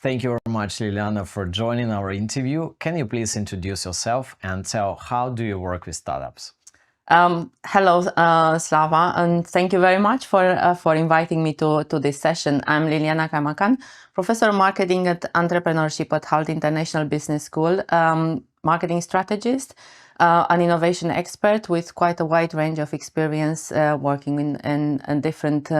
Thank you very much, Liliana, for joining our interview. Can you please introduce yourself and tell how do you work with startups? Hello, Slava, and thank you very much for inviting me to this session. I'm Liliana Caimacan, Professor of Marketing at Entrepreneurship at HALT International Business School, marketing strategist, an innovation expert with quite a wide range of experience working in different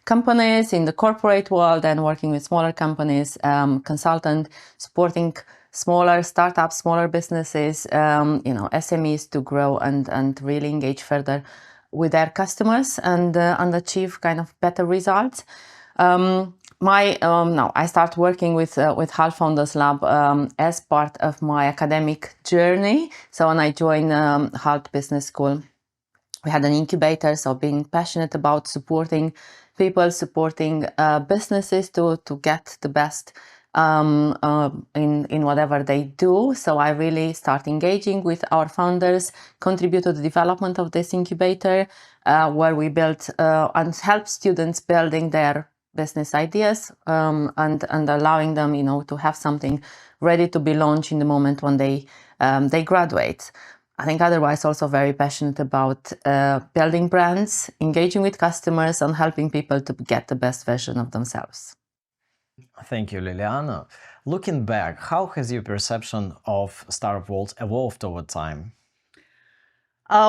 companies in the corporate world and working with smaller companies, consultant, supporting smaller startups, smaller businesses, SMEs to grow and really engage further with their customers and achieve kind of better results. I start working with HALT Founders Lab as part of my academic journey. So when I joined HALT Business School, we had an incubator, so being passionate about supporting people, supporting businesses to get the best in whatever they do. So I really start engaging with our founders, contribute to the development of this incubator, where we built and help students building their business ideas and allowing them, to have something ready to be launched in the moment when they graduate. I think otherwise also very passionate about building brands, engaging with customers, and helping people to get the best version of themselves. Thank you, Liliana. Looking back, how has your perception of startup world evolved over time?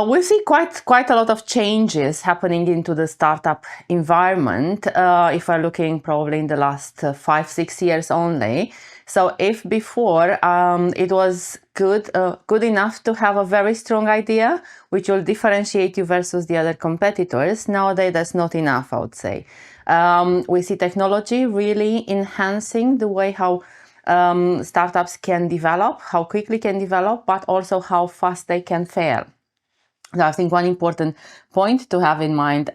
We see quite a lot of changes happening into the startup environment. If we're looking probably in the last 5-6 years only. So if before it was good enough to have a very strong idea, which will differentiate you versus the other competitors, nowadays that's not enough, I would say. We see technology really enhancing the way how startups can develop, how quickly can develop, but also how fast they can fail. So I think one important point to have in mind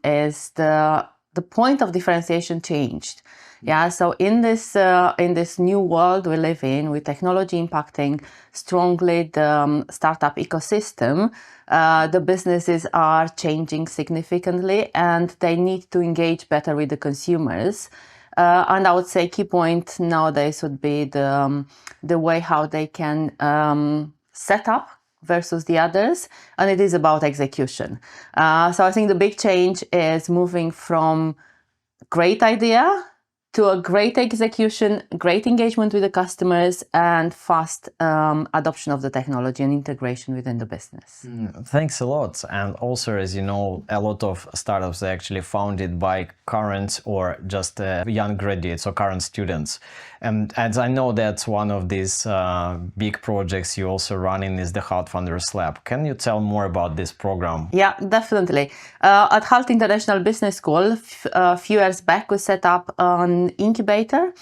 is the point of differentiation changed. Yeah, so in this new world we live in, with technology impacting strongly the startup ecosystem, the businesses are changing significantly and they need to engage better with the consumers. And I would say key point nowadays would be the way how they can set up versus the others, and it is about execution. So I think the big change is moving from great idea to a great execution, great engagement with the customers, and fast adoption of the technology and integration within the business. Thanks a lot. And also, as you know, a lot of startups are actually founded by current or just young graduates or current students. And I know that one of these big projects you also running is the HALT Founders Lab. Can you tell more about this program? Yeah, definitely. At HALT International Business School, a few years back, we set up an incubator,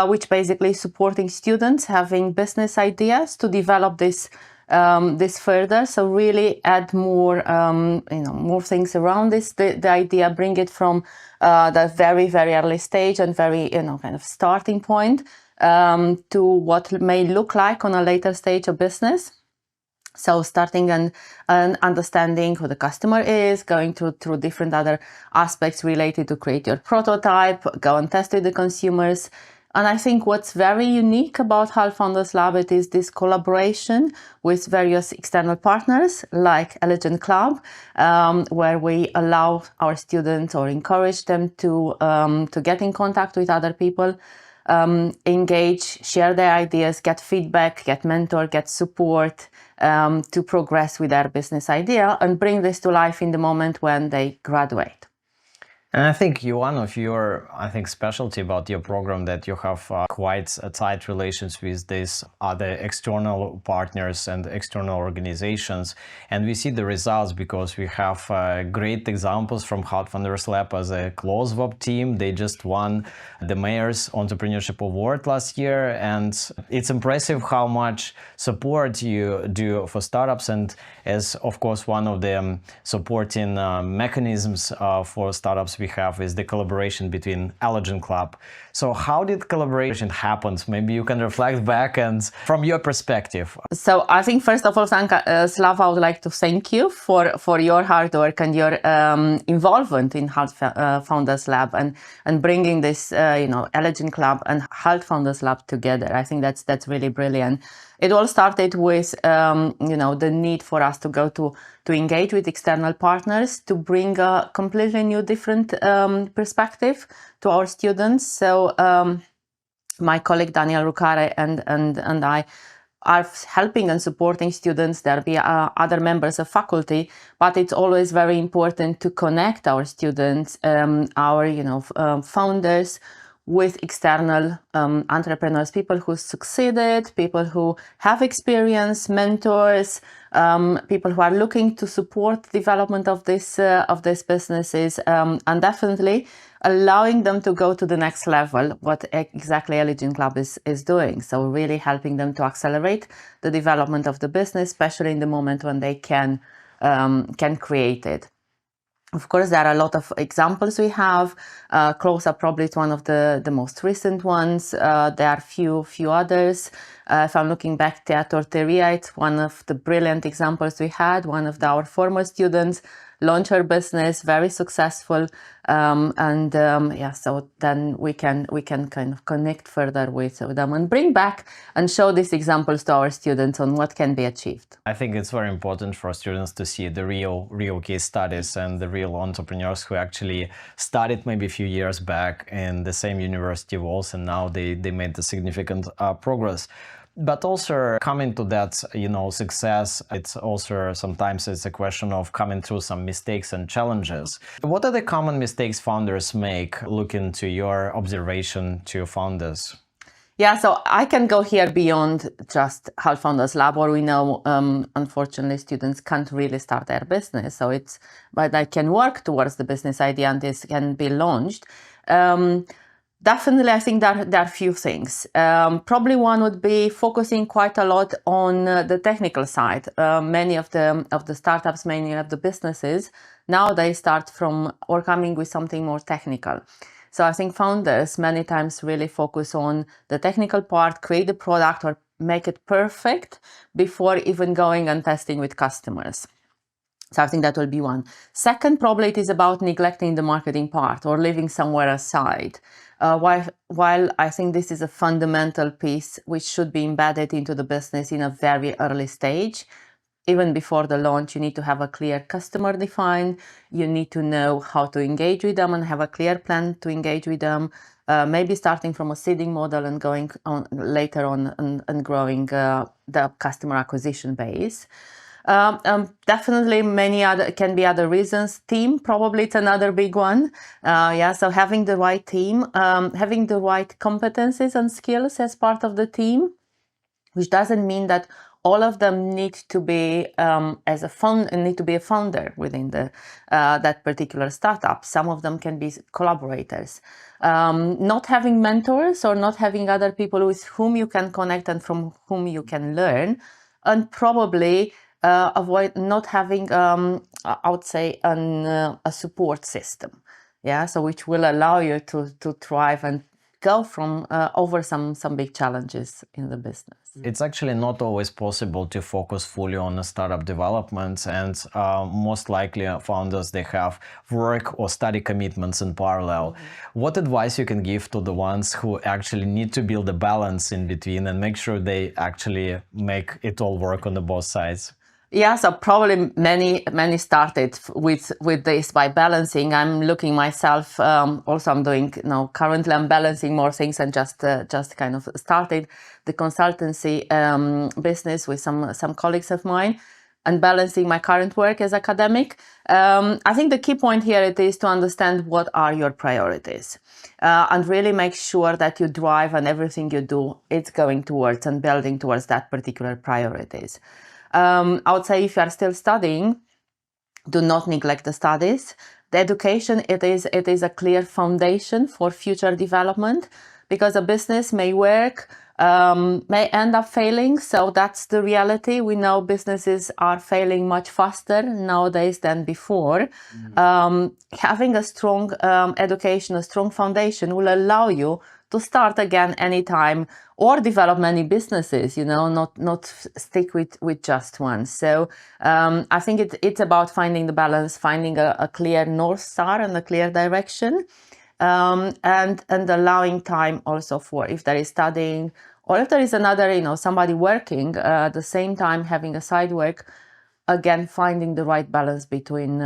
which basically supporting students having business ideas to develop this further. So really add more, more things around this, the idea, bring it from the very, very early stage and very, kind of starting point to what may look like on a later stage of business. So starting and understanding who the customer is, going through different other aspects related to create your prototype, go and test with the consumers. And I think what's very unique about HALT Founders Lab is this collaboration with various external partners like Elegant Club, where we allow our students or encourage them to get in contact with other people, engage, share their ideas, get feedback, get mentor, get support to progress with their business idea and bring this to life in the moment when they graduate. And I think one of your, specialty about your program that you have quite tight relations with these other external partners and external organizations. And we see the results because we have great examples from HALT Founders Lab as a close-up team. They just won the Mayor's Entrepreneurship Award last year. And it's impressive how much support you do for startups. And as, of course, one of the supporting mechanisms for startups, we we have is the collaboration between Allergen Club. So how did collaboration happen? Maybe you can reflect back and from your perspective. So I think first of all, Slava, I would like to thank you for your hard work and your involvement in Health Founders Lab and bringing this Allergen Club and Health Founders Lab together. I think that's really brilliant. It all started with the need for us to go to engage with external partners to bring a completely new, different perspective to our students. So my colleague Daniel Rucare and I are helping and supporting students. There'll be other members of faculty, but it's always very important to connect our students, our founders, with external entrepreneurs, people who succeeded, people who have experience, mentors, people who are looking to support the development of these businesses, and definitely allowing them to go to the next level, what exactly Allergen Club is doing. So really helping them to accelerate the development of the business, especially in the moment when they can create it. Of course, there are a lot of examples we have. Close Up probably is one of the most recent ones. There are few others. If I'm looking back, Teatorteria, it's one of the brilliant examples we had. One of our former students launched her business, very successful. So then we can kind of connect further with them and bring back and show these examples to our students on what can be achieved. I think it's very important for students to see the real case studies and the real entrepreneurs who actually started maybe a few years back in the same university walls, and now they made the significant progress. But also coming to that, success, it's also sometimes it's a question of coming through some mistakes and challenges. What are the common mistakes founders make, looking to your observation to founders? Yeah, so I can go here beyond just Health Founders Lab, where we know, unfortunately, students can't really start their business. But they can work towards the business idea and this can be launched. Definitely, I think there are a few things. Probably one would be focusing quite a lot on the technical side. Many of the startups, many of the businesses, now they start from or coming with something more technical. So I think founders many times really focus on the technical part, create the product or make it perfect before even going and testing with customers. So I think that will be one. Second, probably it is about neglecting the marketing part or leaving somewhere aside. While I think this is a fundamental piece which should be embedded into the business in a very early stage. Even before the launch, you need to have a clear customer defined. You need to know how to engage with them and have a clear plan to engage with them. Maybe starting from a seeding model and going on later on and growing the customer acquisition base. Definitely can be other reasons. Team, probably it's another big one. So having the right team, having the right competencies and skills as part of the team, which doesn't mean that all of them need to be need to be a founder within that particular startup. Some of them can be collaborators. Not having mentors or not having other people with whom you can connect and from whom you can learn, and probably avoid not having, I would say, a support system. Yeah, so which will allow you to thrive and go from over some big challenges in the business. It's actually not always possible to focus fully on a startup development, and most likely founders, they have work or study commitments in parallel. What advice you can give to the ones who actually need to build a balance in between and make sure they actually make it all work on the both sides? Yeah, so probably many started with this by balancing. I'm looking myself. Also, I'm doing currently I'm balancing more things and just kind of started the consultancy business with some colleagues of mine, and balancing my current work as academic. I think the key point here it is to understand what are your priorities, and really make sure that you drive and everything you do it's going towards and building towards that particular priorities. I would say if you are still studying, do not neglect the studies. The education, it is a clear foundation for future development, because a business may work, may end up failing. So that's the reality. We know businesses are failing much faster nowadays than before. Having a strong education, a strong foundation will allow you to start again anytime or develop many businesses, not stick with just one. So I think it's about finding the balance, finding a clear North Star and a clear direction, and allowing time also for if there is studying or if there is another, somebody working at the same time, having a side work. Again, finding the right balance between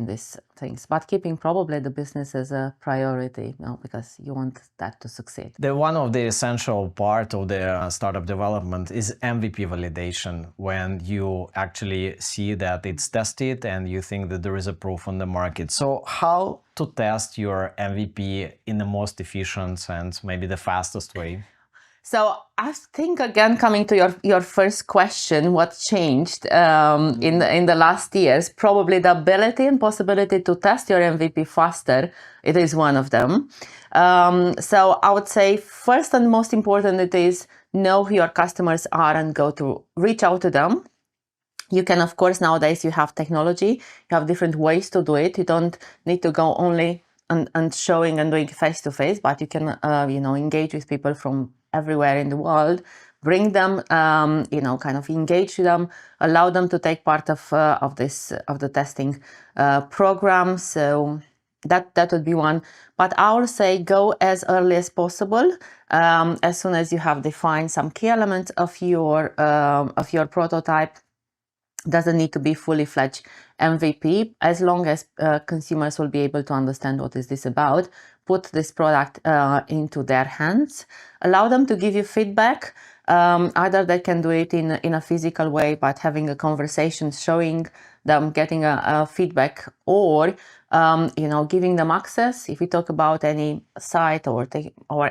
these things, but keeping probably the business as a priority, because you want that to succeed. One of the essential part of the startup development is MVP validation, when you actually see that it's tested and you think that there is a proof on the market. So how to test your MVP in the most efficient and maybe the fastest way? So I think, again, coming to your first question, what changed in the last years? Probably the ability and possibility to test your MVP faster. It is one of them. So I would say first and most important, it is know who your customers are and go to reach out to them. You can, of course, nowadays you have technology, you have different ways to do it. You don't need to go only and showing and doing face to face, but you can, engage with people from everywhere in the world, bring them, kind of engage them, allow them to take part of the testing program. So that would be one. But I would say go as early as possible, as soon as you have defined some key elements of your prototype. Doesn't need to be fully fledged MVP, as long as consumers will be able to understand what is this about, put this product into their hands, allow them to give you feedback. Either they can do it in a physical way, but having a conversation, showing them, getting a feedback, or giving them access. If we talk about any site or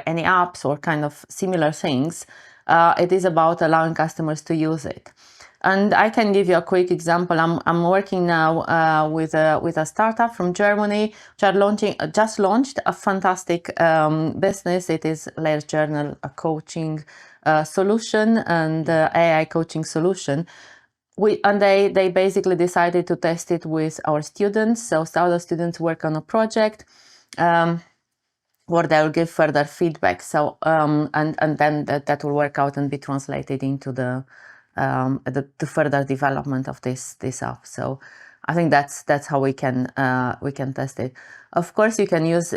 any apps or kind of similar things, it is about allowing customers to use it. And I can give you a quick example. I'm working now with a startup from Germany, which just launched a fantastic business. It is Layers Journal, a coaching solution and AI coaching solution. They basically decided to test it with our students. So other students work on a project, where they will give further feedback. So and then that will work out and be translated into the further development of this app. So I think that's how we can test it. Of course, you can use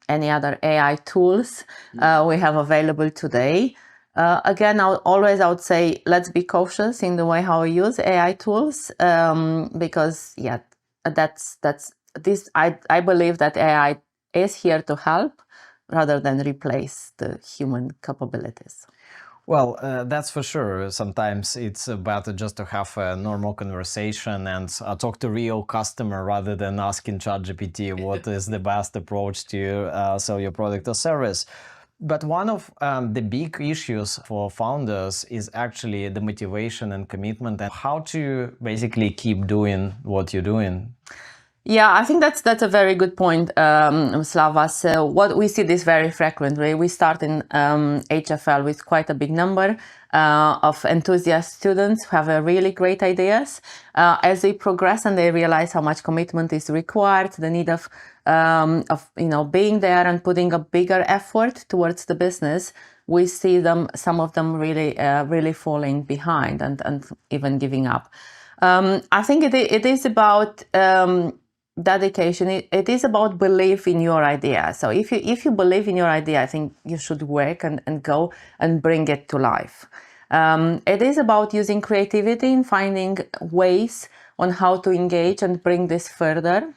any other AI tools we have available today. Again, I would say let's be cautious in the way how we use AI tools, because that's this. I believe that AI is here to help rather than replace the human capabilities. Well, that's for sure. Sometimes it's better just to have a normal conversation and talk to real customer rather than asking ChatGPT what is the best approach to sell your product or service. But one of the big issues for founders is actually the motivation and commitment, and how to basically keep doing what you're doing. Yeah, I think that's a very good point, Slava. So what we see this very frequently. We start in HFL with quite a big number of enthusiast students who have really great ideas. As they progress and they realize how much commitment is required, the need of being there and putting a bigger effort towards the business, we see some of them really falling behind and even giving up. I think it is about dedication. It is about belief in your idea. So if you believe in your idea, I think you should work and go and bring it to life. It is about using creativity and finding ways on how to engage and bring this further.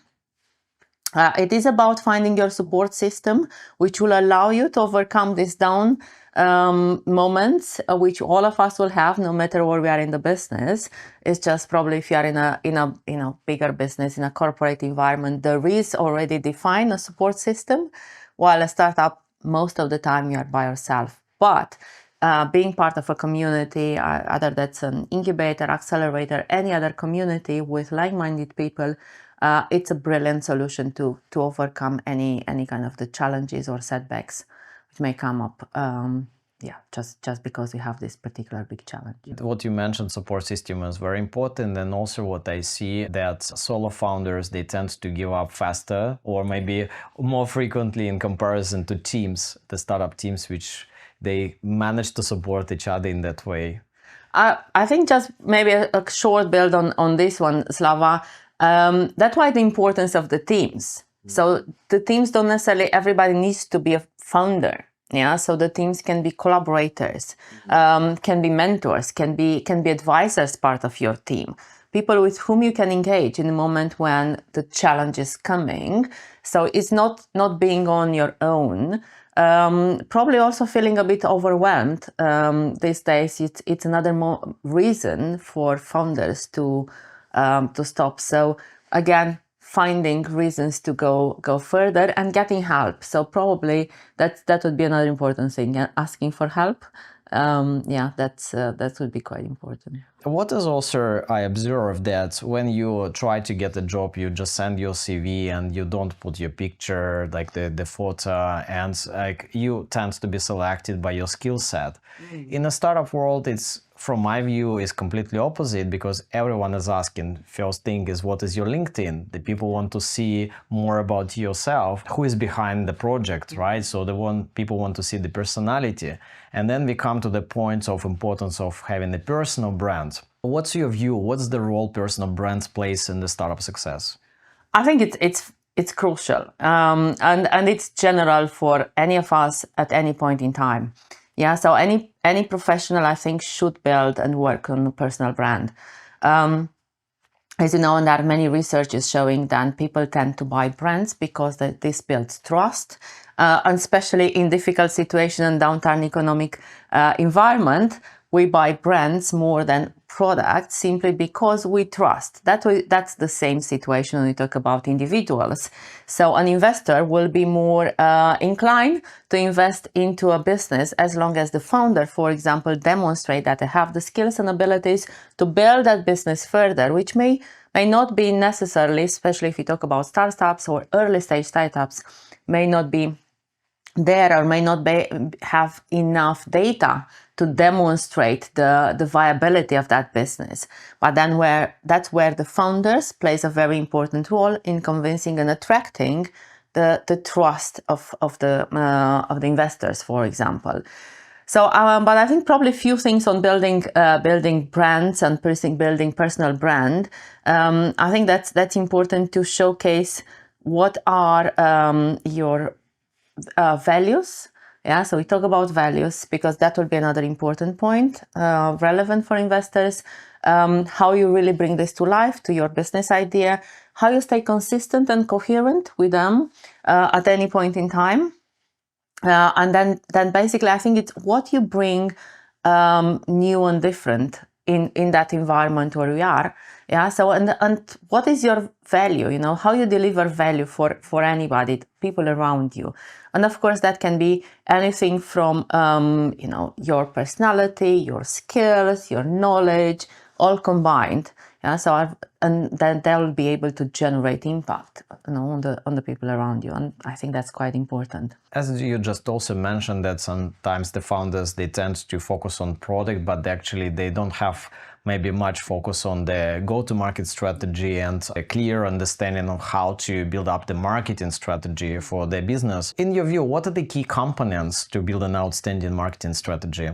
It is about finding your support system, which will allow you to overcome these down moments, which all of us will have, no matter where we are in the business. It's just probably if you are in a bigger business, in a corporate environment, there is already defined a support system, while a startup, most of the time you are by yourself. But being part of a community, either that's an incubator, accelerator, any other community with like-minded people, it's a brilliant solution to overcome any kind of the challenges or setbacks may come up. Yeah, just because we have this particular big challenge. What you mentioned, support system, is very important, and also what I see that solo founders, they tend to give up faster or maybe more frequently in comparison to teams, the startup teams, which they manage to support each other in that way. I think just maybe a short build on this one, Slava. That's why the importance of the teams. So the teams don't necessarily, everybody needs to be a founder. Yeah, so the teams can be collaborators, can be mentors, can be advisors, part of your team, people with whom you can engage in the moment when the challenge is coming. So it's not being on your own. Probably also feeling a bit overwhelmed these days. It's another reason for founders to stop. So again, finding reasons to go further and getting help. So probably that would be another important thing. Asking for help. Yeah, that would be quite important. What is also, I observe that when you try to get a job, you just send your CV and you don't put your picture, like the photo, and like you tend to be selected by your skill set. In the startup world, it's, from my view, is completely opposite, because everyone is asking, first thing is, what is your LinkedIn? The people want to see more about yourself, who is behind the project, right? So people want to see the personality. And then we come to the point of importance of having a personal brand. What's your view? What's the role personal brands plays in the startup success? I think it's crucial, and it's general for any of us at any point in time. Yeah, so any professional, I think, should build and work on a personal brand. As you know, and there are many researches showing that people tend to buy brands because this builds trust, and especially in difficult situation and downturn economic environment, we buy brands more than products simply because we trust. That's the same situation when we talk about individuals. So an investor will be more inclined to invest into a business as long as the founder, for example, demonstrate that they have the skills and abilities to build that business further, which may not be necessarily, especially if you talk about startups or early stage startups, may not be there or may not have enough data to demonstrate the viability of that business. But then that's where the founders plays a very important role in convincing and attracting the trust of the investors, for example. So, but I think probably a few things on building brands and building personal brand. I think that's important to showcase what are your values. Yeah, so we talk about values because that will be another important point, relevant for investors. How you really bring this to life, to your business idea, how you stay consistent and coherent with them at any point in time. And then basically, I think it's what you bring new and different in that environment where we are. Yeah. So and what is your value? You know, how you deliver value for anybody, people around you, and of course that can be anything from you know, your personality, your skills, your knowledge, all combined. Yeah. So and then they'll be able to generate impact, you know, on the people around you, and I think that's quite important. As you just also mentioned, that sometimes the founders, they tend to focus on product, but actually they don't have maybe much focus on the go-to-market strategy and a clear understanding of how to build up the marketing strategy for their business. In your view, what are the key components to build an outstanding marketing strategy?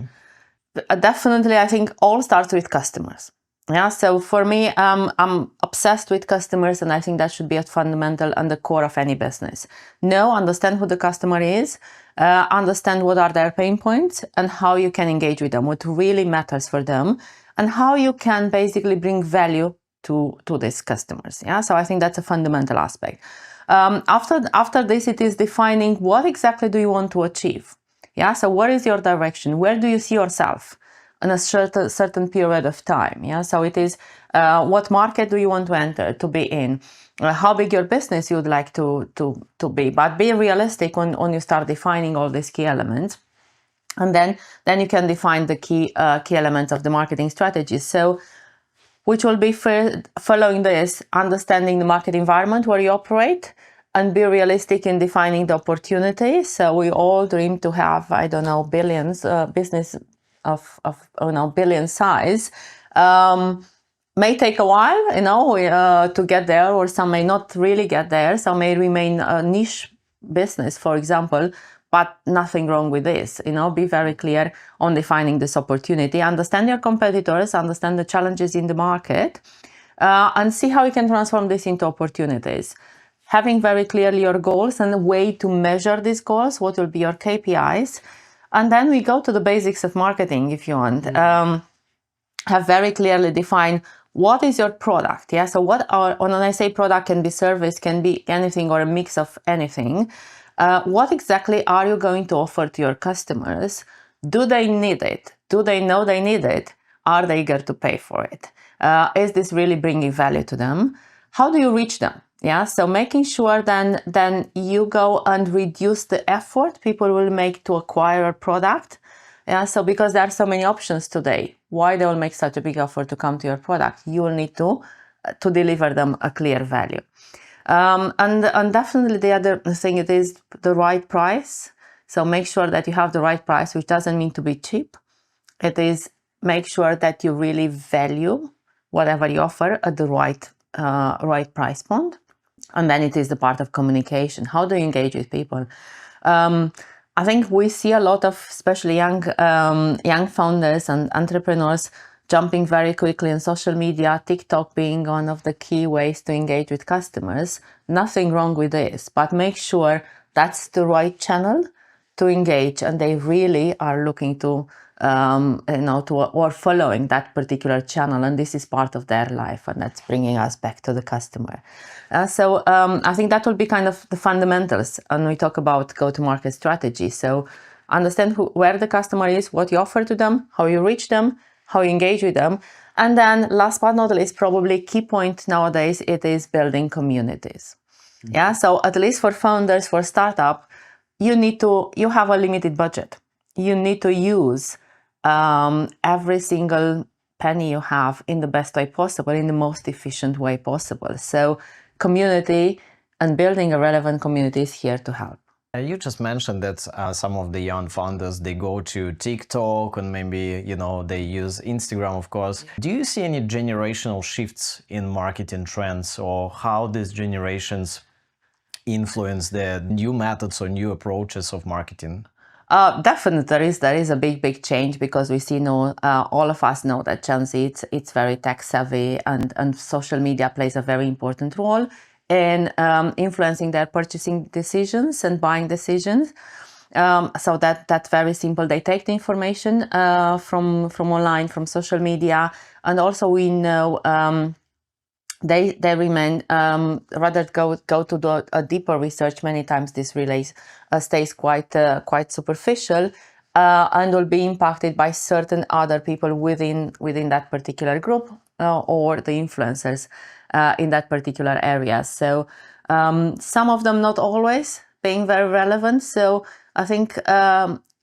Definitely, I think all starts with customers. Yeah, so for me, I'm obsessed with customers, and I think that should be a fundamental and the core of any business. Understand who the customer is, understand what are their pain points and how you can engage with them, what really matters for them, and how you can basically bring value to these customers. Yeah, so I think that's a fundamental aspect. After this, it is defining what exactly do you want to achieve. Yeah, so what is your direction? Where do you see yourself in a certain period of time? Yeah, so it is what market do you want to enter, to be in, how big your business you would like to be, but be realistic when you start defining all these key elements, and then you can define the key elements of the marketing strategy. So which will be following this, understanding the market environment where you operate, and be realistic in defining the opportunity. So we all dream to have, I don't know, billions, business of billion size. May take a while, to get there, or some may not really get there. Some may remain a niche business, for example, but nothing wrong with this. Be very clear on defining this opportunity, understand your competitors, understand the challenges in the market, and see how you can transform this into opportunities. Having very clearly your goals and a way to measure these goals, what will be your KPIs. And then we go to the basics of marketing, if you want. Have very clearly defined what is your product. Yeah. So when I say product, can be service, can be anything, or a mix of anything. What exactly are you going to offer to your customers? Do they need it? Do they know they need it? Are they eager to pay for it? Is this really bringing value to them? How do you reach them? Yeah, so making sure then you go and reduce the effort people will make to acquire a product. Yeah, so because there are so many options today, why they will make such a big effort to come to your product? You will need to deliver them a clear value. And definitely the other thing, it is the right price. So make sure that you have the right price, which doesn't mean to be cheap. It is make sure that you really value whatever you offer at the right price point. And then it is the part of communication. How do you engage with people? I think we see a lot of, especially young founders and entrepreneurs jumping very quickly on social media, TikTok being one of the key ways to engage with customers. Nothing wrong with this, but make sure that's the right channel to engage, and they really are looking to or following that particular channel, and this is part of their life, and that's bringing us back to the customer. So I think that will be kind of the fundamentals, and we talk about go-to-market strategy. So understand where the customer is, what you offer to them, how you reach them, how you engage with them, and then last but not least, probably key point nowadays, it is building communities. Mm-hmm. Yeah, so at least for founders, for startup, you have a limited budget. You need to use every single penny you have in the best way possible, in the most efficient way possible. So community and building a relevant community is here to help. You just mentioned that some of the young founders, they go to TikTok and maybe, they use Instagram, of course. Do you see any generational shifts in marketing trends, or how these generations influence the new methods or new approaches of marketing? Definitely, there is a big change, because we see all of us know that Gen Z, it's very tech savvy, and social media plays a very important role in influencing their purchasing decisions and buying decisions. So that's very simple. They take the information from online, from social media, and also we know they remain rather go to do a deeper research. Many times this stays quite superficial, and will be impacted by certain other people within that particular group, or the influencers in that particular area. So some of them not always being very relevant. So I think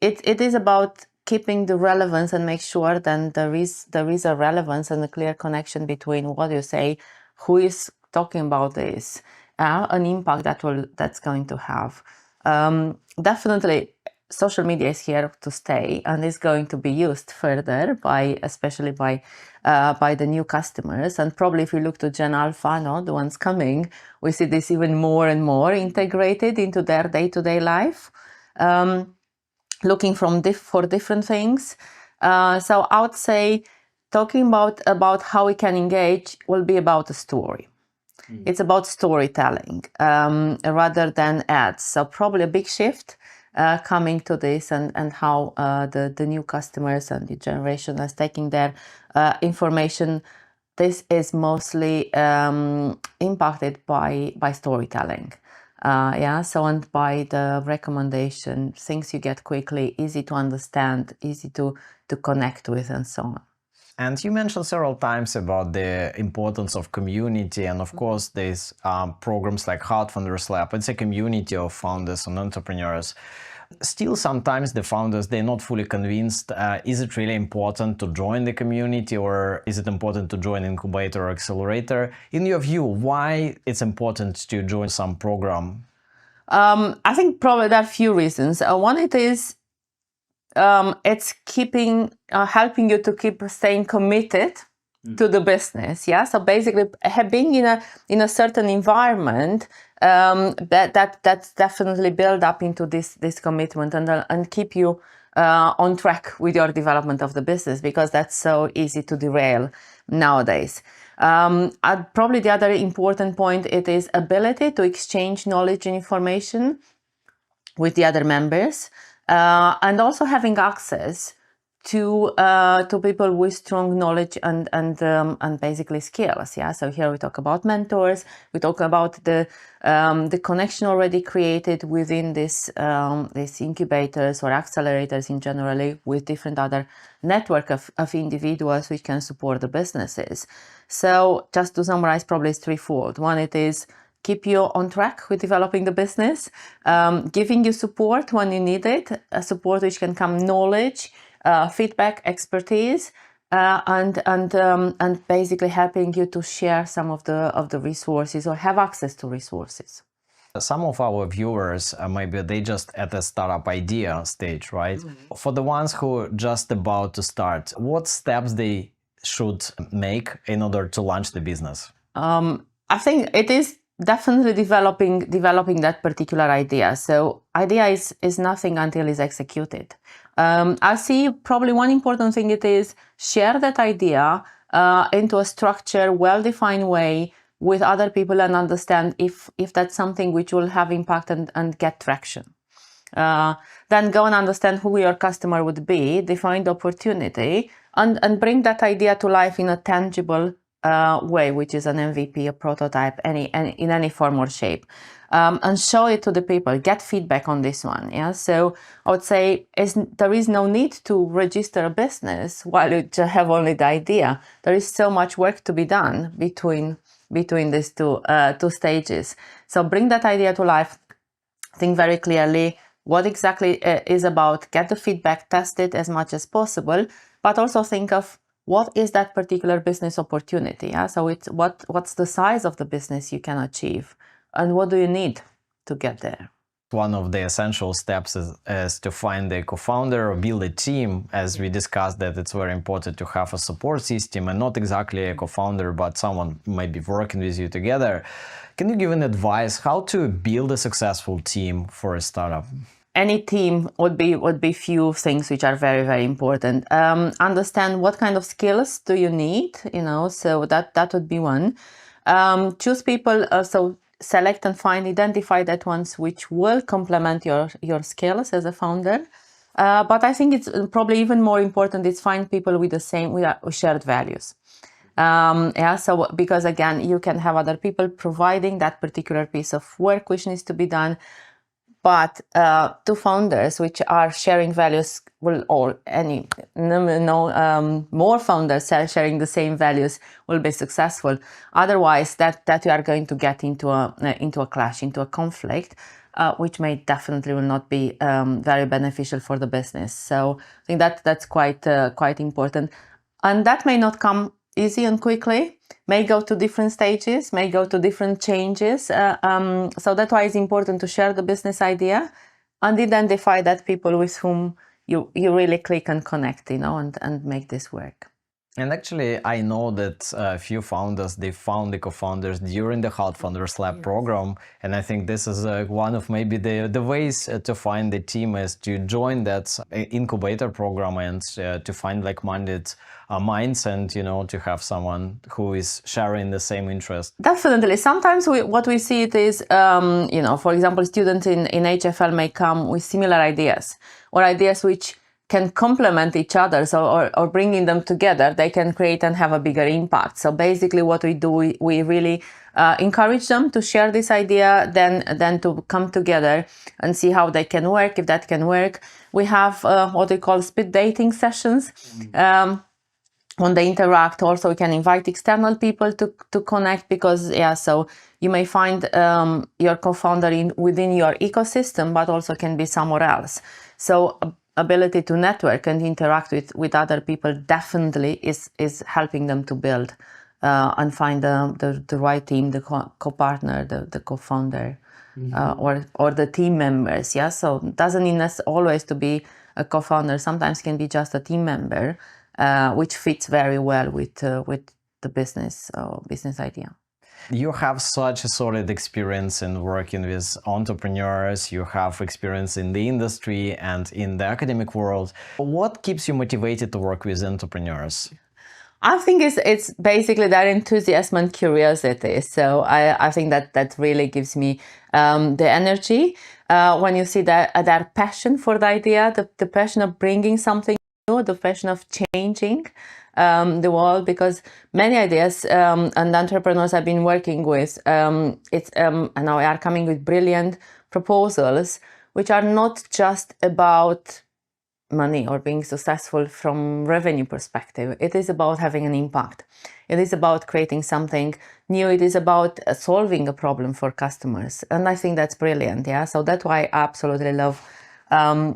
it is about keeping the relevance and make sure then there is a relevance and a clear connection between what you say, who is talking about this, an impact that's going to have. Definitely, social media is here to stay and is going to be used further especially by the new customers. And probably if you look to Gen Alpha, the ones coming, we see this even more and more integrated into their day-to-day life, looking for different things. So I would say talking about how we can engage will be about a story. It's about storytelling rather than ads. So probably a big shift coming to this, and how the new customers and the generation is taking their information. This is mostly impacted by storytelling. And by the recommendation, things you get quickly, easy to understand, easy to connect with, and so on. And you mentioned several times about the importance of community, and of course there's programs like Heart Founders Lab. It's a community of founders and entrepreneurs. Still, sometimes the founders, they're not fully convinced. Is it really important to join the community, or is it important to join incubator or accelerator? In your view, why it's important to join some program? I think probably there are a few reasons. One, it is it's helping you to keep staying committed to the business. Yeah. So basically, being in a certain environment, that's definitely build up into this probably and keep you on track with your development of the business, because that's so easy to derail nowadays. Probably the other important point, it is ability to exchange knowledge and information with the other members, and also having access to people with strong knowledge and basically skills. Yeah. So here we talk about mentors. We talk about the connection already created within these incubators or accelerators in generally with different other network of individuals which can support the businesses. So just to summarize, probably it's threefold. One, it is keep you on track with developing the business, giving you support when you need it, support which can come knowledge, feedback, expertise, and basically helping you to share some of the resources or have access to resources. Some of our viewers, maybe they just at the startup idea stage, right? Mm-hmm. For the ones who are just about to start, what steps they should make in order to launch the business? I think it is definitely developing that particular idea. So idea is nothing until it's executed. I see probably one important thing, it is share that idea into a structured, well-defined way with other people and understand if that's something which will have impact and get traction. Then go and understand who your customer would be, define the opportunity, and bring that idea to life in a tangible way, which is an MVP, a prototype, in any form or shape, and show it to the people, get feedback on this one. Yeah. So I would say there is no need to register a business while you have only the idea. There is so much work to be done between these two stages. So bring that idea to life, think very clearly what exactly is about, get the feedback, test it as much as possible, but also think of what is that particular business opportunity. Yeah? So it's what's the size of the business you can achieve, and what do you need to get there. One of the essential steps is to find a co-founder or build a team. As we discussed, that it's very important to have a support system and not exactly a co-founder, but someone maybe working with you together. Can you give an advice how to build a successful team for a startup? Any team would be few things which are very, very important. Understand what kind of skills do you need, so that would be one. Choose people, so select and identify that ones which will complement your skills as a founder. But I think it's probably even more important is find people with shared values. So because again, you can have other people providing that particular piece of work which needs to be done, but two founders which are sharing values more founders sharing the same values will be successful. Otherwise, that you are going to get into a clash, into a conflict, which may definitely will not be very beneficial for the business. So I think that's quite important, and that may not come easy and quickly, may go to different stages, may go to different changes. So that's why it's important to share the business idea and identify that people with whom you really click and connect, and make this work. And actually, I know that a few founders, they found the co-founders during the Hot Founders Lab program. And I think this is one of maybe the ways to find the team is to join that incubator program and to find like-minded minds and, to have someone who is sharing the same interest. Definitely. Sometimes what we see it is, for example, students in HFL may come with similar ideas or ideas which can complement each other, or bringing them together, they can create and have a bigger impact. So basically what we do, we really encourage them to share this idea, then to come together and see how they can work, if that can work. We have what we call speed dating sessions. when they interact, also you can invite external people to connect, because so you may find your co-founder within your ecosystem, but also can be somewhere else. So ability to network and interact with other people definitely is helping them to build and find the right team, the co-partner, the co-founder, or the team members. So it doesn't need always to be a co-founder. Sometimes can be just a team member, which fits very well with the business idea. You have such a solid experience in working with entrepreneurs. You have experience in the industry and in the academic world. What keeps you motivated to work with entrepreneurs? I think it's basically that enthusiasm and curiosity. So I think that really gives me the energy when you see that passion for the idea, the passion of bringing something new, the passion of changing the world. Because many ideas and entrepreneurs I've been working with, and now are coming with brilliant proposals, which are not just about money or being successful from revenue perspective. It is about having an impact. It is about creating something new. It is about solving a problem for customers. And I think that's brilliant. So that's why I absolutely love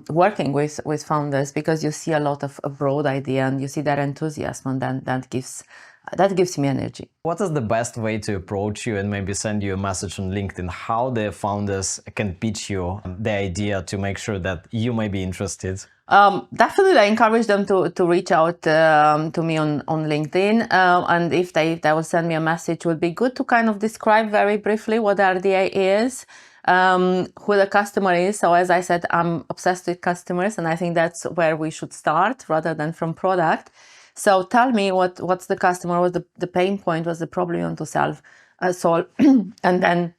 working with founders, because you see a lot of a broad idea and you see that enthusiasm, and then that gives me energy. What is the best way to approach you and maybe send you a message on LinkedIn? How the founders can pitch you the idea to make sure that you may be interested? Definitely, I encourage them to reach out to me on LinkedIn, and if they will send me a message, it would be good to kind of describe very briefly what the idea is, who the customer is. So as I said, I'm obsessed with customers, and I think that's where we should start rather than from product. So tell me what's the customer, what's the pain point, what's the problem you want to solve, and then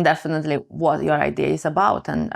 definitely what your idea is about, and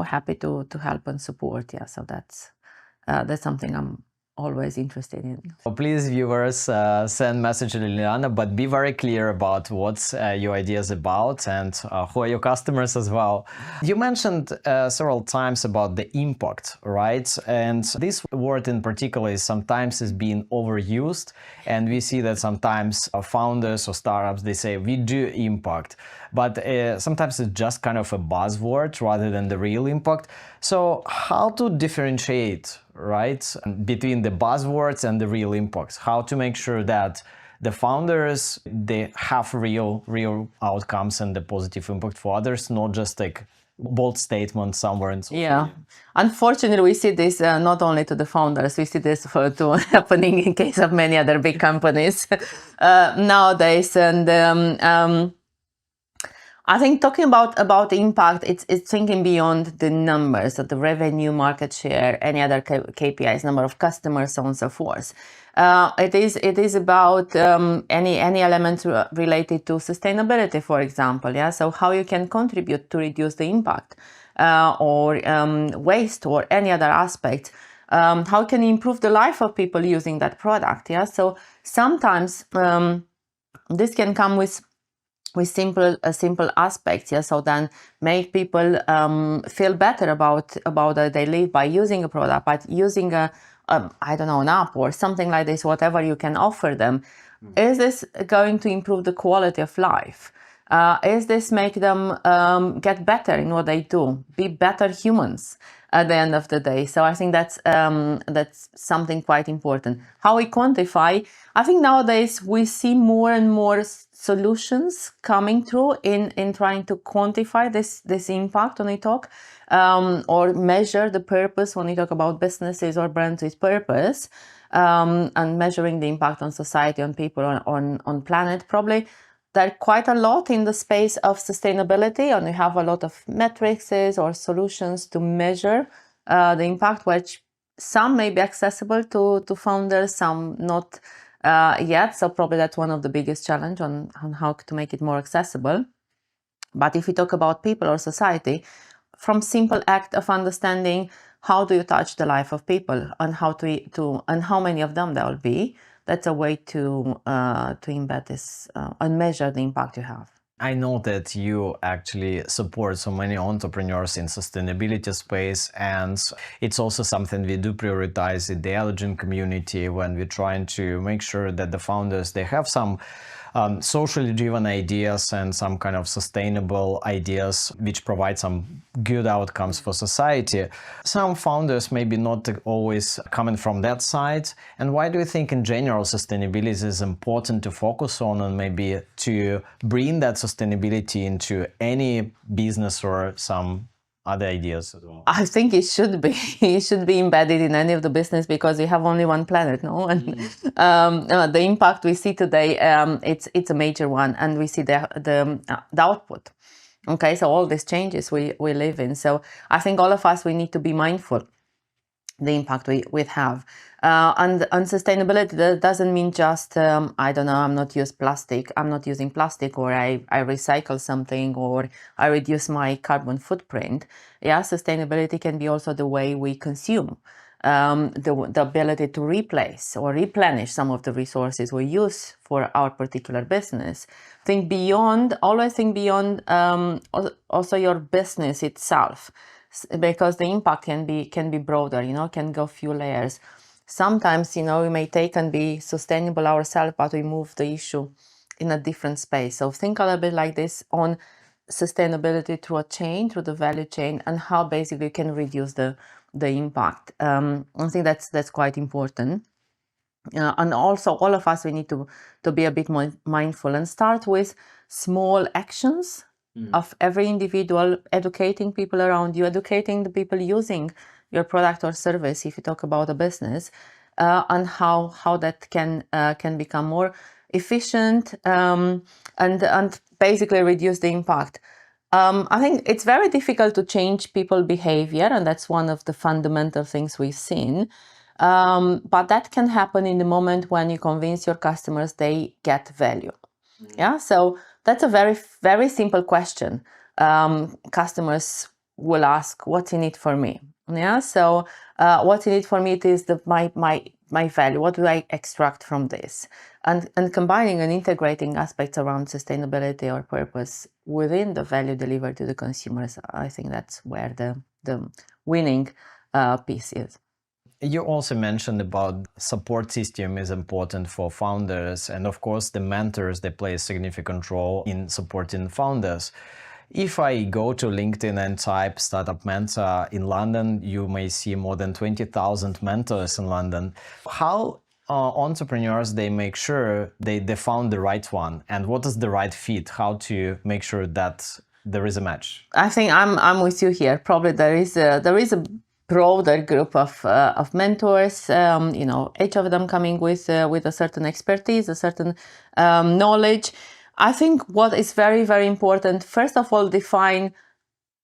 happy to help and support. So that's something I'm always interested in. Please, viewers, send message to Liliana, but be very clear about what your idea is about and who are your customers as well. You mentioned several times about the impact, right? And this word in particular is sometimes being overused, and we see that sometimes founders or startups, they say we do impact, but sometimes it's just kind of a buzzword rather than the real impact. So how to differentiate, right, between the buzzwords and the real impacts? How to make sure that the founders, they have real outcomes and the positive impact for others, not just like bold statements somewhere in social media. Unfortunately, we see this not only to the founders, we see this happening in case of many other big companies nowadays. And I think talking about impact, it's thinking beyond the numbers of the revenue, market share, any other KPIs, number of customers, so on and so forth. It is about any elements related to sustainability, for example. So how you can contribute to reduce the impact or waste or any other aspect. How can you improve the life of people using that product? So sometimes this can come with simple aspects, so then make people feel better about their life by using a product, but using I don't know, an app or something like this, whatever you can offer them. Is this going to improve the quality of life? Is this make them get better in what they do, be better humans at the end of the day? So I think that's something quite important. How we quantify, I think nowadays we see more and more solutions coming through in trying to quantify this impact when we talk, or measure the purpose when we talk about businesses or brands with purpose, and measuring the impact on society, on people, on planet. Probably there are quite a lot in the space of sustainability, and we have a lot of metrics or solutions to measure the impact, which some may be accessible to founders, some not yet. So probably that's one of the biggest challenge on how to make it more accessible. But if we talk about people or society, from simple act of understanding how do you touch the life of people and how and how many of them there will be, that's a way to embed this and measure the impact you have. I know that you actually support so many entrepreneurs in sustainability space, and it's also something we do prioritize in the allergen community when we're trying to make sure that the founders, they have some socially driven ideas and some kind of sustainable ideas which provide some good outcomes for society. Some founders maybe not always coming from that side. And why do you think in general sustainability is important to focus on, and maybe to bring that sustainability into any business or some other ideas as well? I think it should be it should be embedded in any of the business, because we have only one planet, no? And the impact we see today, it's a major one, and we see the output. Okay, so all these changes we live in. So I think all of us, we need to be mindful the impact we have. And sustainability, that doesn't mean just, I don't know, I'm not using plastic, or I recycle something, or I reduce my carbon footprint. Yeah, sustainability can be also the way we consume, the ability to replace or replenish some of the resources we use for our particular business. Always think beyond also your business itself, because the impact can be broader, can go few layers. Sometimes, we may take and be sustainable ourselves, but we move the issue in a different space. So think a little bit like this on sustainability through the value chain, and how basically you can reduce the impact. I think that's quite important. And also all of us, we need to be a bit more mindful and start with small actions of every individual, educating people around you, educating the people using your product or service, if you talk about a business, and how that can become more efficient, and basically reduce the impact. I think it's very difficult to change people behavior, and that's one of the fundamental things we've seen. But that can happen in the moment when you convince your customers they get value. Yeah, so that's a very, very simple question. Customers will ask, "What's in it for me?" Yeah, so what's in it for me? It is my value. What do I extract from this? And combining and integrating aspects around sustainability or purpose within the value delivered to the consumers, I think that's where the winning piece is. You also mentioned about support system is important for founders, and of course the mentors, they play a significant role in supporting founders. If I go to LinkedIn and type startup mentor in London, you may see more than 20,000 mentors in London. How entrepreneurs, they make sure they found the right one, and what is the right fit? How to make sure that there is a match? I think I'm with you here. Probably there is a broader group of mentors. Each of them coming with a certain expertise, a certain knowledge. I think what is very, very important, first of all, define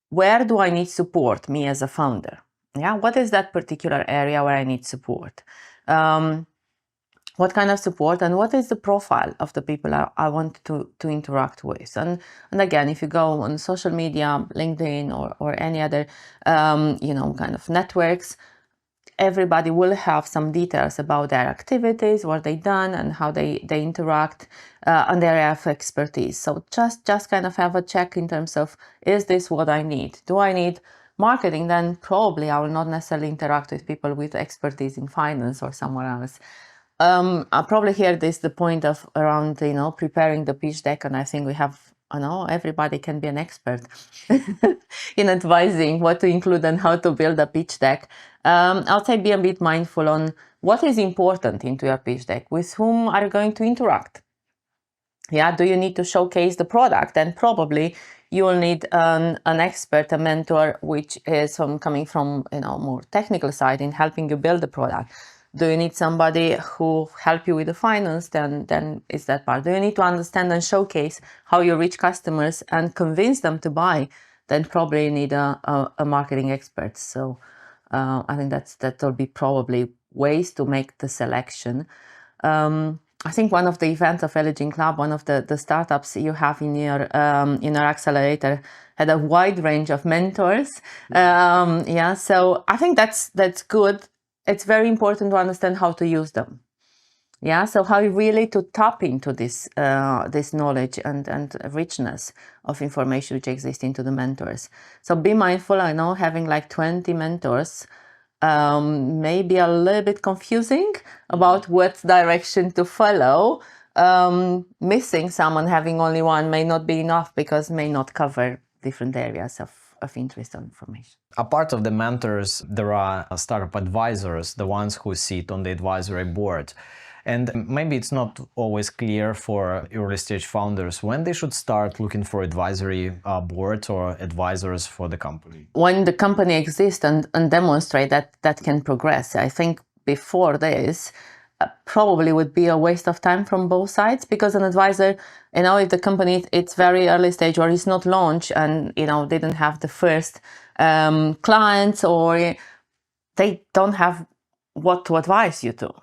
where do I need support, me as a founder. Yeah, what is that particular area where I need support? What kind of support, and what is the profile of the people I want to interact with? And again, if you go on social media, LinkedIn or any other kind of networks, everybody will have some details about their activities, what they've done, and how they interact, and their area of expertise. So just kind of have a check in terms of, is this what I need? Do I need marketing? Then probably I will not necessarily interact with people with expertise in finance or somewhere else. I probably hear this the point of around preparing the pitch deck, and I think we have everybody can be an expert in advising what to include and how to build a pitch deck. I'll say be a bit mindful on what is important into your pitch deck. With whom are you going to interact? Yeah, do you need to showcase the product? And probably you will need an expert, a mentor, which is coming from more technical side in helping you build the product. Do you need somebody who help you with the finance? Then it's that part. Do you need to understand and showcase how you reach customers and convince them to buy? Then probably you need a marketing expert. So I think that will be probably ways to make the selection. I think one of the events of Allergen Club, one of the startups you have in your accelerator, had a wide range of mentors. So I think that's good. It's very important to understand how to use them. Yeah, so how really to tap into this knowledge and richness of information which exists into the mentors. So be mindful. I know having like 20 mentors may be a little bit confusing about what direction to follow. Missing someone, having only one may not be enough because may not cover different areas of interest or information. Apart of the mentors, there are startup advisors, the ones who sit on the advisory board. And maybe it's not always clear for early stage founders when they should start looking for advisory boards or advisors for the company. When the company exists and demonstrate that can progress, I think before this probably would be a waste of time from both sides, because an advisor, if the company it's very early stage or it's not launched and didn't have the first clients, or they don't have what to advise you to.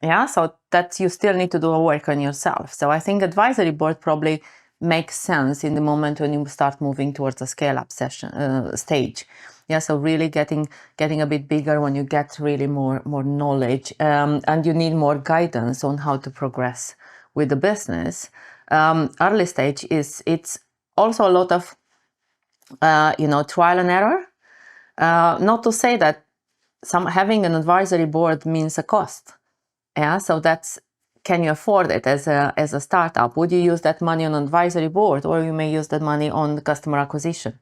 Yeah, so that you still need to do a work on yourself. So I think advisory board probably makes sense in the moment when you start moving towards a scale-up stage. Yeah, so really getting a bit bigger when you get really more knowledge, and you need more guidance on how to progress with the business. Early stage it's also a lot of trial and error. Not to say that having an advisory board means a cost. Yeah, so can you afford it as a startup? Would you use that money on an advisory board, or you may use that money on the customer acquisition?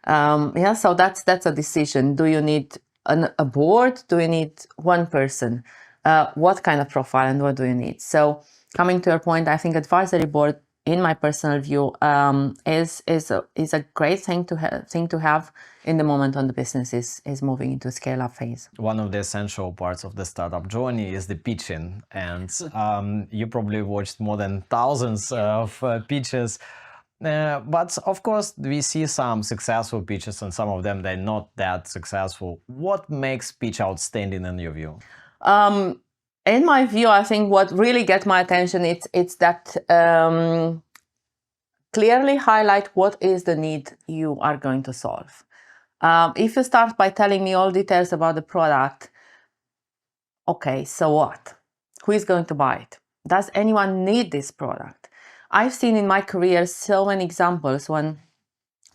Yeah, so that's a decision. Do you need a board? Do you need one person? What kind of profile and what do you need? So coming to your point, I think advisory board, in my personal view, is a great thing to have in the moment when the business is moving into scale up phase. One of the essential parts of the startup journey is the pitching, and you probably watched more than thousands of pitches. But of course, we see some successful pitches, and some of them they're not that successful. What makes pitch outstanding in your view? In my view, I think what really gets my attention it's that clearly highlight what is the need you are going to solve. If you start by telling me all details about the product, okay, so what? Who is going to buy it? Does anyone need this product? I've seen in my career so many examples when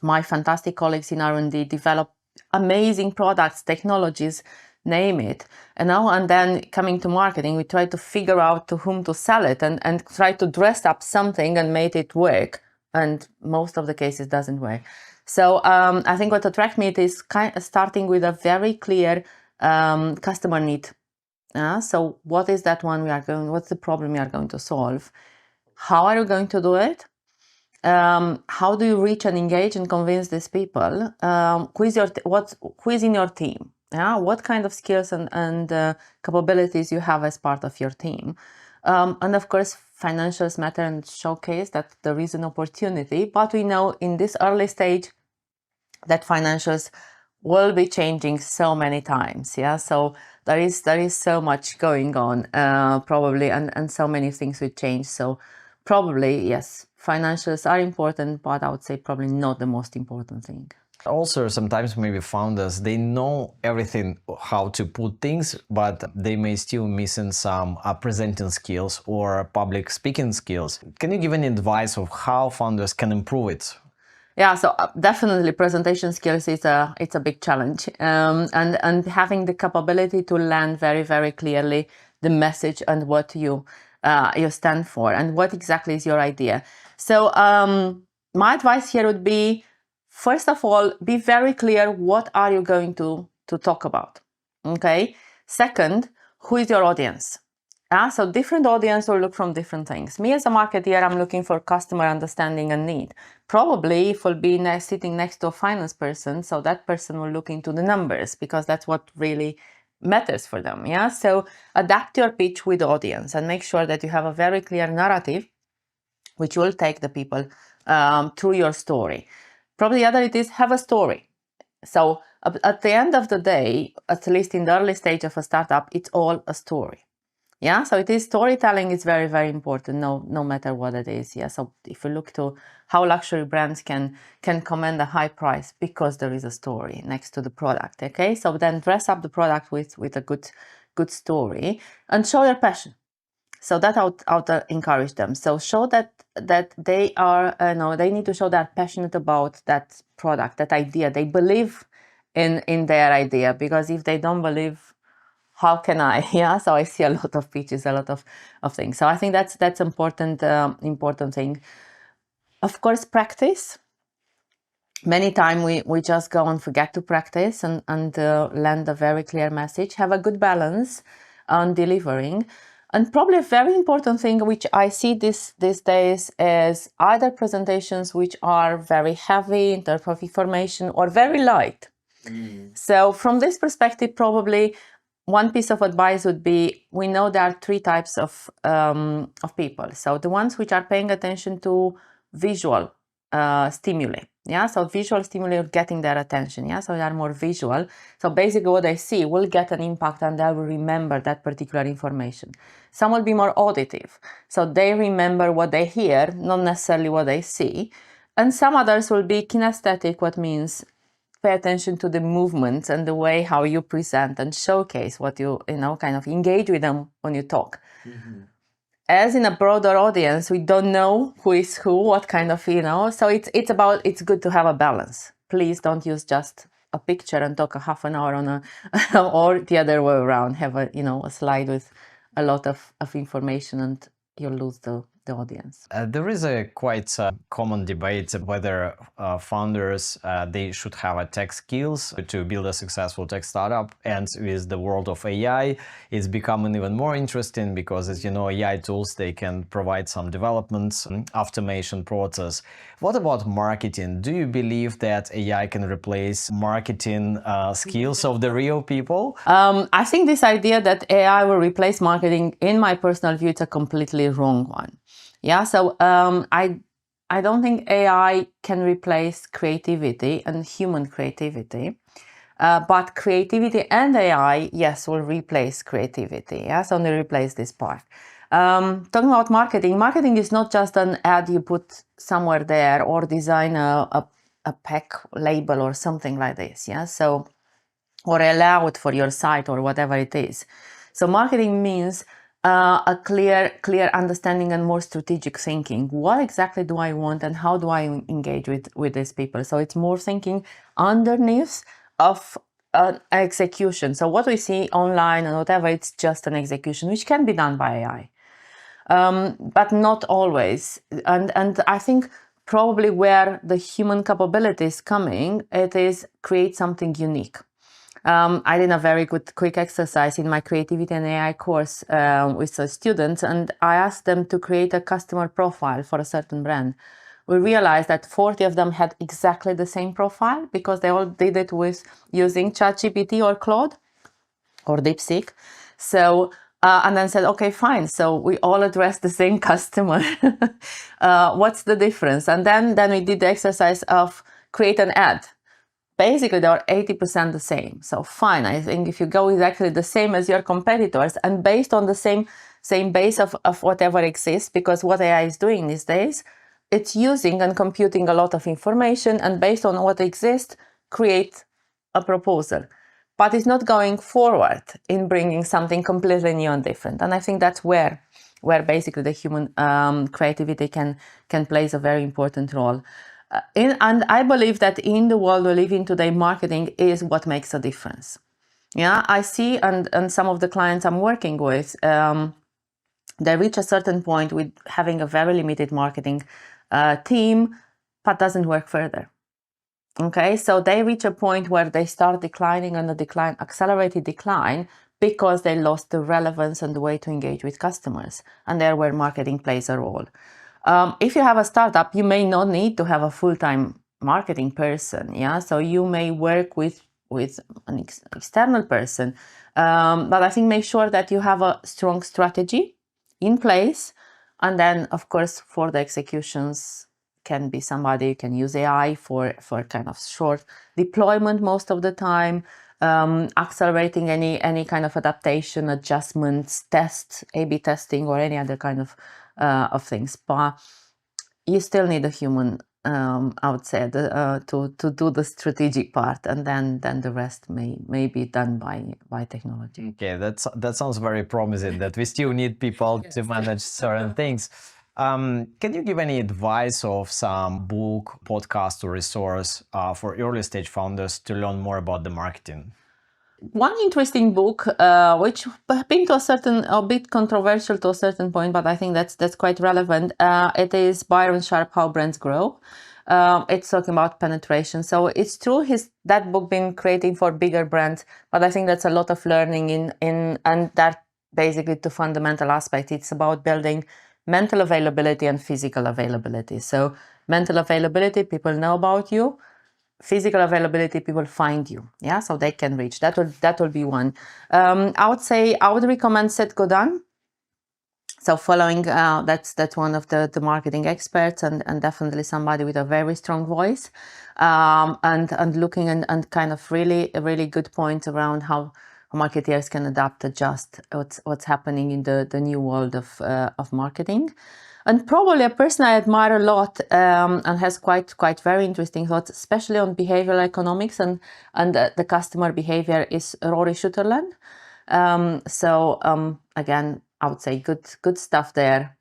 my fantastic colleagues in R&D develop amazing products, technologies, name it. And then coming to marketing, we try to figure out to whom to sell it and try to dress up something and make it work. And most of the cases doesn't work. So I think what attracts me is starting with a very clear customer need. So what is that one what's the problem we are going to solve? How are you going to do it? How do you reach and engage and convince these people? Who is in your team? Yeah, what kind of skills and capabilities you have as part of your team? And of course, financials matter and showcase that there is an opportunity. But we know in this early stage that financials will be changing so many times. Yeah, so there is so much going on probably, and so many things will change. So probably yes, financials are important, but I would say probably not the most important thing. Also, sometimes maybe founders, they know everything how to put things, but they may still missing some presenting skills or public speaking skills. Can you give any advice of how founders can improve it? Yeah, so definitely presentation skills it's a big challenge, and having the capability to land very clearly the message and what you stand for and what exactly is your idea. So my advice here would be, first of all, be very clear what are you going to talk about. Okay. Second, who is your audience? So different audience will look from different things. Me as a marketeer, I'm looking for customer understanding and need. Probably if we'll be sitting next to a finance person, so that person will look into the numbers because that's what really matters for them. Yeah. So adapt your pitch with the audience and make sure that you have a very clear narrative which will take the people through your story. Probably the other it is have a story. So at the end of the day, at least in the early stage of a startup, it's all a story. Yeah, so it is storytelling is very important, no matter what it is. Yeah, so if you look to how luxury brands can command a high price because there is a story next to the product. Okay, so then dress up the product with a good story and show your passion. So that out encourage them. So show that they are, they need to show they're passionate about that product, that idea. They believe in their idea, because if they don't believe, how can I? Yeah. So I see a lot of pitches, a lot of things. So I think that's important thing. Of course, practice. Many times we just go and forget to practice and land a very clear message. Have a good balance on delivering. And probably a very important thing which I see these days is either presentations which are very heavy in terms of information or very light. So from this perspective, probably one piece of advice would be, we know there are three types of people. So the ones which are paying attention to visual stimuli. Yeah, so visual stimuli are getting their attention. Yeah, so they are more visual. So basically what they see will get an impact and they will remember that particular information. Some will be more auditive. So they remember what they hear, not necessarily what they see. And some others will be kinesthetic, what means pay attention to the movements and the way how you present and showcase what you kind of engage with them when you talk. As in a broader audience, we don't know who is who, what kind of, so it's good to have a balance. Please don't use just a picture and talk a half an hour on a or the other way around. Have a slide with a lot of information and you'll lose the audience. There is a quite common debate whether founders they should have a tech skills to build a successful tech startup, and with the world of AI it's becoming even more interesting because, as you know, AI tools, they can provide some developments, automation process. What about marketing? Do you believe that AI can replace marketing skills of the real people? I think this idea that AI will replace marketing, in my personal view, it's a completely wrong one. Yeah, so I don't think AI can replace creativity and human creativity, but creativity and AI, yes, will replace creativity. Yes, only replace this part. Talking about marketing is not just an ad you put somewhere there or design a pack label or something like this. Yeah, so or a layout for your site or whatever it is. So marketing means a clear understanding and more strategic thinking. What exactly do I want and how do I engage with these people? So it's more thinking underneath of execution. So what we see online and whatever, it's just an execution, which can be done by AI. But not always. And I think probably where the human capability is coming, it is create something unique. I did a very quick exercise in my creativity and AI course with the students, and I asked them to create a customer profile for a certain brand. We realized that 40 of them had exactly the same profile because they all did it with using ChatGPT or Claude or DeepSeek. So, and then said, okay, fine. So we all address the same customer. What's the difference? And then we did the exercise of create an ad. Basically, they are 80% the same. So fine, I think if you go exactly the same as your competitors and based on the same base of whatever exists, because what AI is doing these days, it's using and computing a lot of information and based on what exists, create a proposal. But it's not going forward in bringing something completely new and different. And I think that's where basically the human creativity can play a very important role. And I believe that in the world we live in today, marketing is what makes a difference. Yeah, I see, and some of the clients I'm working with, they reach a certain point with having a very limited marketing team, but doesn't work further. Okay, so they reach a point where they start declining and accelerated decline, because they lost the relevance and the way to engage with customers, and there where marketing plays a role. If you have a startup, you may not need to have a full-time marketing person. Yeah, so you may work with an external person, but I think make sure that you have a strong strategy in place, and then of course for the executions can be somebody you can use AI for kind of short deployment most of the time, accelerating any kind of adaptation, adjustments, tests, A/B testing, or any other kind of things. But you still need a human I would say, to do the strategic part, and then the rest may be done by technology. Okay, that sounds very promising. That we still need people to manage certain things. Can you give any advice of some book, podcast, or resource for early stage founders to learn more about the marketing? One interesting book, which been to a bit controversial to a certain point, but I think that's quite relevant. It is Byron Sharp, How Brands Grow. It's talking about penetration. So it's true that book been creating for bigger brands, but I think that's a lot of learning in and that basically the fundamental aspect. It's about building mental availability and physical availability. So mental availability, people know about you. Physical availability, people find you, yeah, so they can reach. That will be one. I would recommend Seth Godin. So following that's one of the marketing experts, and definitely somebody with a very strong voice, and looking and kind of really good points around how marketeers can adapt, adjust what's happening in the new world of marketing. And probably a person I admire a lot, and has quite very interesting thoughts, especially on behavioral economics and the customer behavior, is Rory Sutherland. Again, I would say good stuff there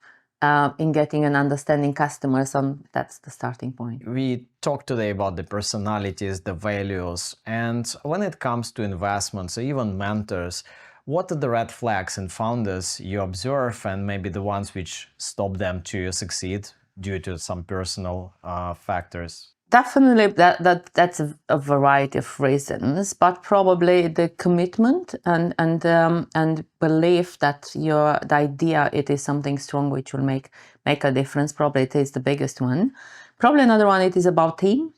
in getting and understanding customers, and that's the starting point. We talked today about the personalities, the values, and when it comes to investments or even mentors, what are the red flags in founders you observe, and maybe the ones which stop them to succeed due to some personal factors? Definitely, that's a variety of reasons, but probably the commitment and belief that the idea it is something strong which will make a difference. Probably it is the biggest one. Probably another one, it is about team.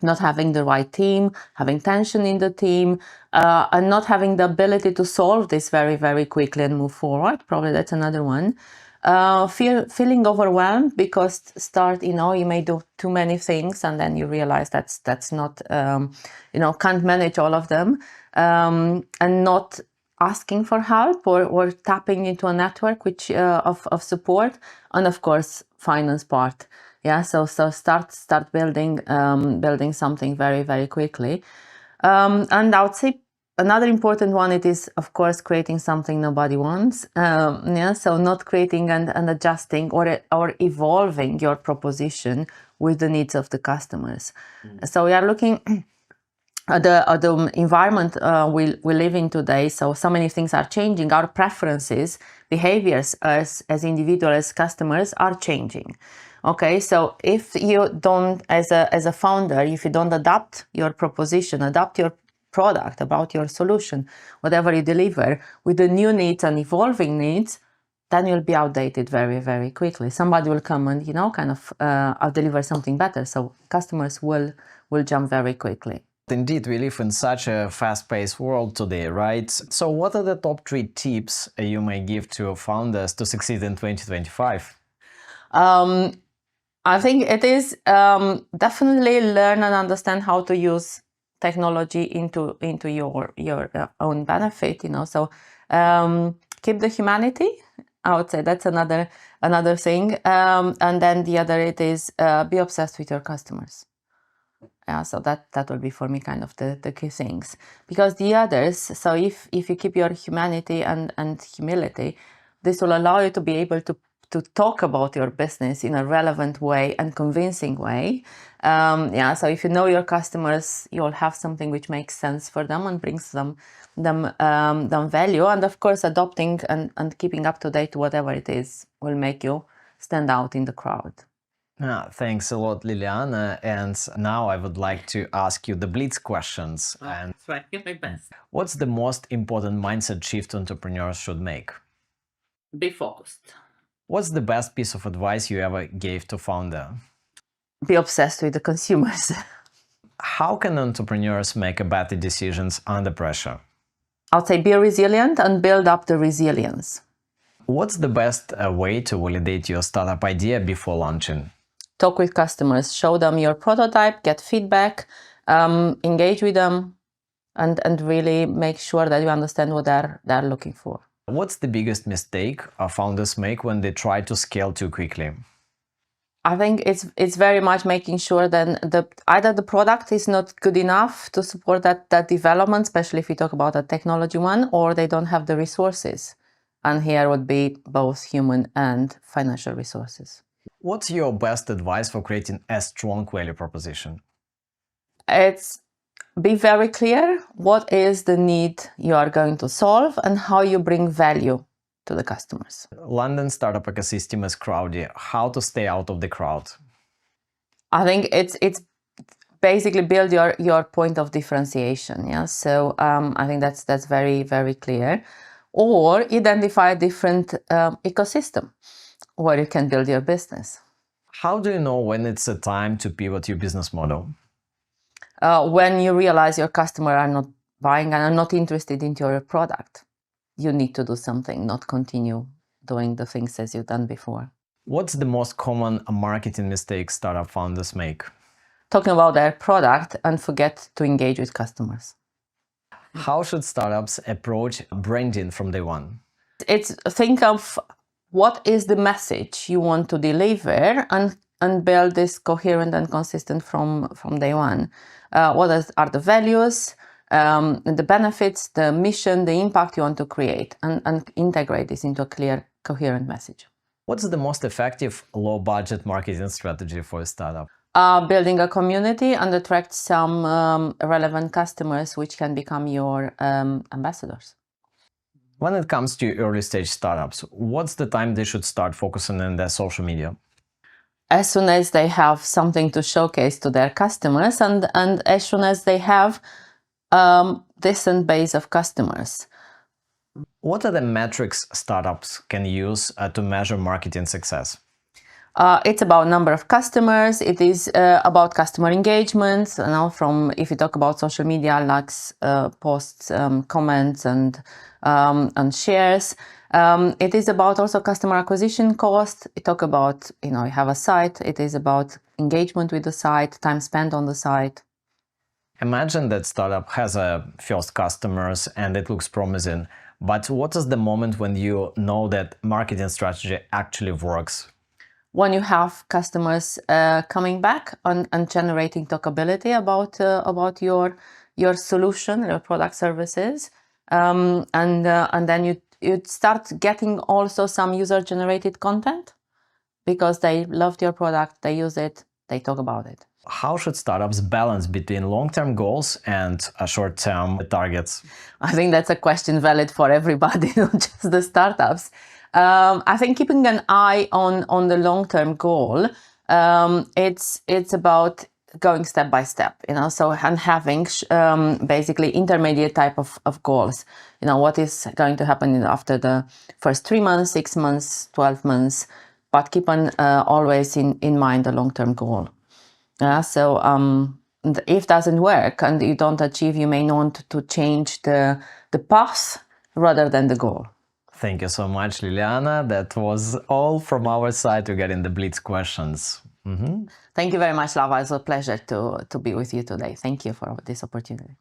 Not having the right team, having tension in the team, and not having the ability to solve this very quickly and move forward. Probably that's another one. Feeling overwhelmed because you may do too many things, and then you realize that's not, can't manage all of them, and not asking for help or tapping into a network which of support, and of course finance part. Yeah, so start building something very quickly, and I would say another important one, it is of course creating something nobody wants. Yeah, so not creating and adjusting or evolving your proposition with the needs of the customers. So we are looking at the environment we live in today. So many things are changing. Our preferences, behaviors as individuals, as customers are changing. Okay, so if you don't, as a founder, if you don't adapt your proposition, adapt your product, about your solution, whatever you deliver with the new needs and evolving needs, then you'll be outdated very quickly. Somebody will come and I'll deliver something better. So customers will jump very quickly. Indeed, we live in such a fast-paced world today, right? So what are the top 3 tips you may give to founders to succeed in 2025? I think it is definitely learn and understand how to use technology into your own benefit. So keep the humanity. I would say that's another thing. And then the other, it is be obsessed with your customers. Yeah, so that will be for me kind of the key things, because the others, so if you keep your humanity and humility, this will allow you to be able to talk about your business in a relevant way and convincing way. Yeah, so if you know your customers, you'll have something which makes sense for them and brings them value, and of course adopting and keeping up to date whatever it is will make you stand out in the crowd. Thanks a lot, Liliana. And now I would like to ask you the Blitz questions. And try my best. What's the most important mindset shift entrepreneurs should make? Be focused. What's the best piece of advice you ever gave to founder? Be obsessed with the consumers. How can entrepreneurs make better decisions under pressure? I'll say be resilient and build up the resilience. What's the best way to validate your startup idea before launching? Talk with customers, show them your prototype, get feedback, engage with them, and really make sure that you understand what they're looking for. What's the biggest mistake founders make when they try to scale too quickly? I think it's very much making sure then either the product is not good enough to support that development, especially if you talk about a technology one, or they don't have the resources. And here would be both human and financial resources. What's your best advice for creating a strong value proposition? It's be very clear what is the need you are going to solve and how you bring value to the customers. London startup ecosystem is crowded. How to stay out of the crowd? I think it's basically build your point of differentiation. Yeah, so I think that's very, very clear. Or identify a different ecosystem where you can build your business. How do you know when it's a time to pivot your business model? When you realize your customer are not buying and are not interested in your product, you need to do something, not continue doing the things as you've done before. What's the most common marketing mistake startup founders make? Talking about their product and forget to engage with customers. How should startups approach branding from day one? It's think of what is the message you want to deliver and build this coherent and consistent from day one. What are the values, the benefits, the mission, the impact you want to create, and integrate this into a clear, coherent message. What's the most effective low-budget marketing strategy for a startup? Building a community and attract some relevant customers which can become your ambassadors. When it comes to early-stage startups, what's the time they should start focusing on their social media? As soon as they have something to showcase to their customers and as soon as they have decent base of customers. What are the metrics startups can use to measure marketing success? It's about number of customers. It is about customer engagement. You know, from if you talk about social media, likes, posts, comments, and shares. It is about also customer acquisition cost. You talk about, you have a site. It is about engagement with the site, time spent on the site. Imagine that startup has a first customers and it looks promising, but what is the moment when you know that marketing strategy actually works? When you have customers coming back and generating talkability about your solution, your product, services, and then you start getting also some user-generated content because they loved your product, they use it, they talk about it. How should startups balance between long-term goals and short-term targets? I think that's a question valid for everybody, not just the startups. I think keeping an eye on the long-term goal, it's about going step by step, so and having basically intermediate type of goals. What is going to happen after the first 3 months, 6 months, 12 months, but keep on always in mind the long-term goal. So if it doesn't work and you don't achieve, you may want to change the path rather than the goal. Thank you so much, Liliana. That was all from our side to get in the Blitz questions. Thank you very much, Lava. It's a pleasure to be with you today. Thank you for this opportunity.